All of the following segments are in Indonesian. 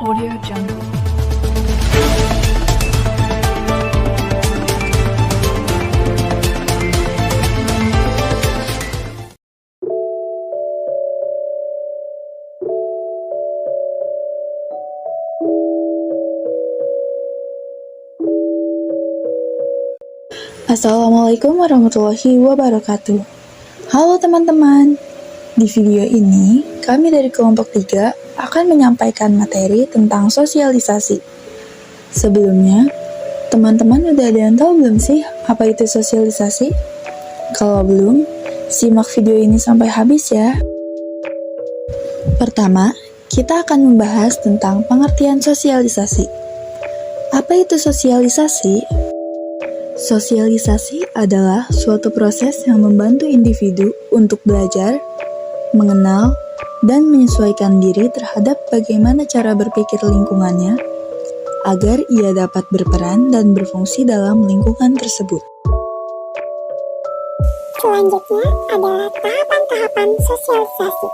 Audio Jungle. Assalamualaikum warahmatullahi wabarakatuh. Halo teman-teman. Di video ini, kami dari kelompok 3 akan menyampaikan materi tentang sosialisasi. Sebelumnya, teman-teman udah ada yang tahu belum sih apa itu sosialisasi? Kalau belum, simak video ini sampai habis ya. Pertama, kita akan membahas tentang pengertian sosialisasi. Apa itu sosialisasi? Sosialisasi adalah suatu proses yang membantu individu untuk belajar, mengenal, dan menyesuaikan diri terhadap bagaimana cara berpikir lingkungannya agar ia dapat berperan dan berfungsi dalam lingkungan tersebut. Selanjutnya adalah tahapan-tahapan sosialisasi.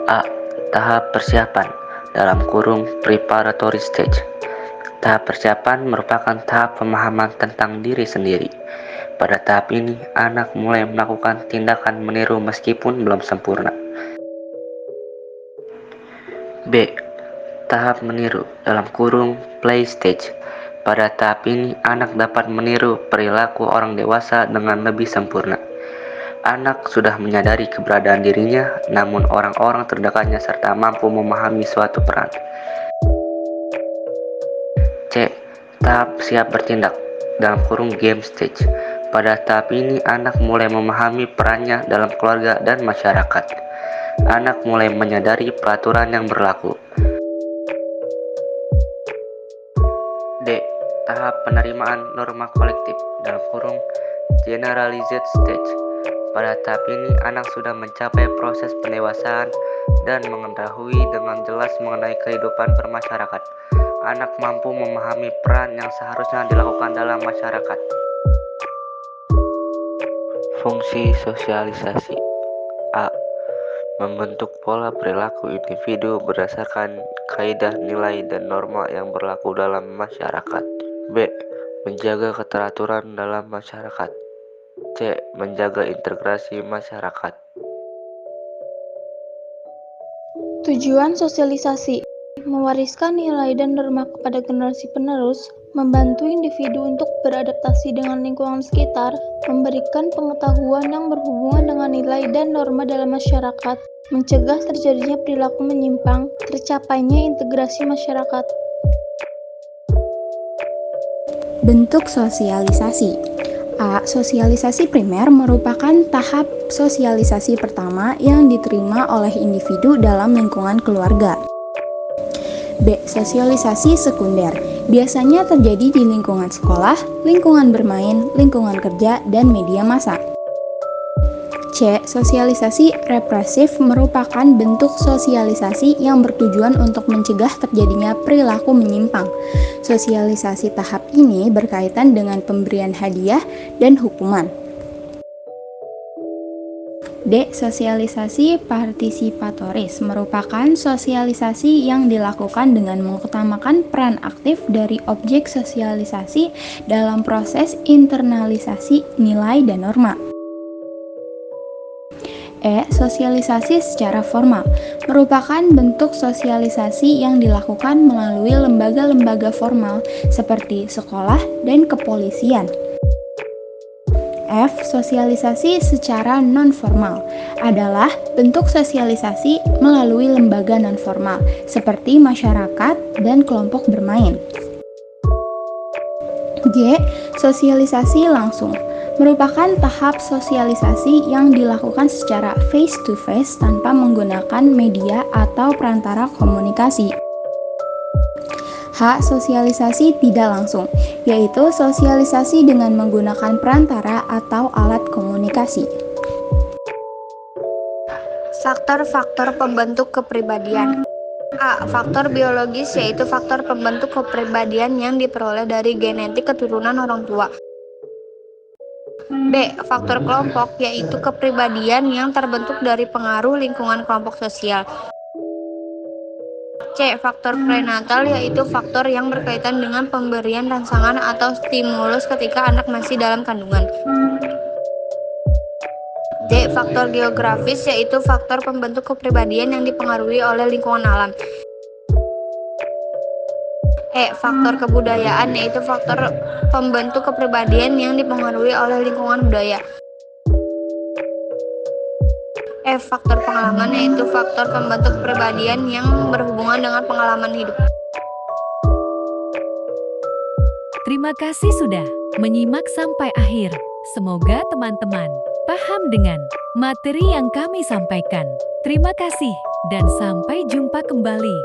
A. Tahap persiapan (preparatory stage). Tahap persiapan merupakan tahap pemahaman tentang diri sendiri. Pada tahap ini, anak mulai melakukan tindakan meniru meskipun belum sempurna. B. Tahap meniru (play stage). Pada tahap ini, anak dapat meniru perilaku orang dewasa dengan lebih sempurna. Anak sudah menyadari keberadaan dirinya, namun orang-orang terdekatnya serta mampu memahami suatu peran. C. Tahap siap bertindak (game stage). Pada tahap ini, anak mulai memahami perannya dalam keluarga dan masyarakat. Anak mulai menyadari peraturan yang berlaku. D. Tahap penerimaan norma kolektif (generalized stage). Pada tahap ini, anak sudah mencapai proses pendewasaan dan mengetahui dengan jelas mengenai kehidupan bermasyarakat. Anak mampu memahami peran yang seharusnya dilakukan dalam masyarakat. Fungsi sosialisasi. A. Membentuk pola perilaku individu berdasarkan kaidah nilai dan norma yang berlaku dalam masyarakat. B. Menjaga keteraturan dalam masyarakat. C. Menjaga integrasi masyarakat. Tujuan sosialisasi: mewariskan nilai dan norma kepada generasi penerus, membantu individu untuk beradaptasi dengan lingkungan sekitar, memberikan pengetahuan yang berhubungan dengan nilai dan norma dalam masyarakat, mencegah terjadinya perilaku menyimpang, tercapainya integrasi masyarakat. Bentuk sosialisasi. A. Sosialisasi primer merupakan tahap sosialisasi pertama yang diterima oleh individu dalam lingkungan keluarga. B. Sosialisasi sekunder biasanya terjadi di lingkungan sekolah, lingkungan bermain, lingkungan kerja, dan media massa. C. Sosialisasi represif merupakan bentuk sosialisasi yang bertujuan untuk mencegah terjadinya perilaku menyimpang. Sosialisasi tahap ini berkaitan dengan pemberian hadiah dan hukuman. D. Sosialisasi partisipatoris merupakan sosialisasi yang dilakukan dengan mengutamakan peran aktif dari objek sosialisasi dalam proses internalisasi nilai dan norma. E. Sosialisasi secara formal merupakan bentuk sosialisasi yang dilakukan melalui lembaga-lembaga formal seperti sekolah dan kepolisian. F. Sosialisasi secara non-formal adalah bentuk sosialisasi melalui lembaga non-formal seperti masyarakat dan kelompok bermain. G. Sosialisasi langsung merupakan tahap sosialisasi yang dilakukan secara face-to-face tanpa menggunakan media atau perantara komunikasi. H. Sosialisasi tidak langsung, yaitu sosialisasi dengan menggunakan perantara atau alat komunikasi. Faktor-faktor pembentuk kepribadian. A. Faktor biologis, yaitu faktor pembentuk kepribadian yang diperoleh dari genetik keturunan orang tua. B. Faktor kelompok, yaitu kepribadian yang terbentuk dari pengaruh lingkungan kelompok sosial. C. C. Faktor prenatal, yaitu faktor yang berkaitan dengan pemberian rangsangan atau stimulus ketika anak masih dalam kandungan. D. Faktor geografis, yaitu faktor pembentuk kepribadian yang dipengaruhi oleh lingkungan alam. E. Faktor kebudayaan, yaitu faktor pembentuk kepribadian yang dipengaruhi oleh lingkungan budaya. F. Faktor pengalaman, yaitu faktor pembentuk kepribadian yang berhubungan dengan pengalaman hidup. Terima kasih sudah menyimak sampai akhir. Semoga teman-teman paham dengan materi yang kami sampaikan. Terima kasih dan sampai jumpa kembali.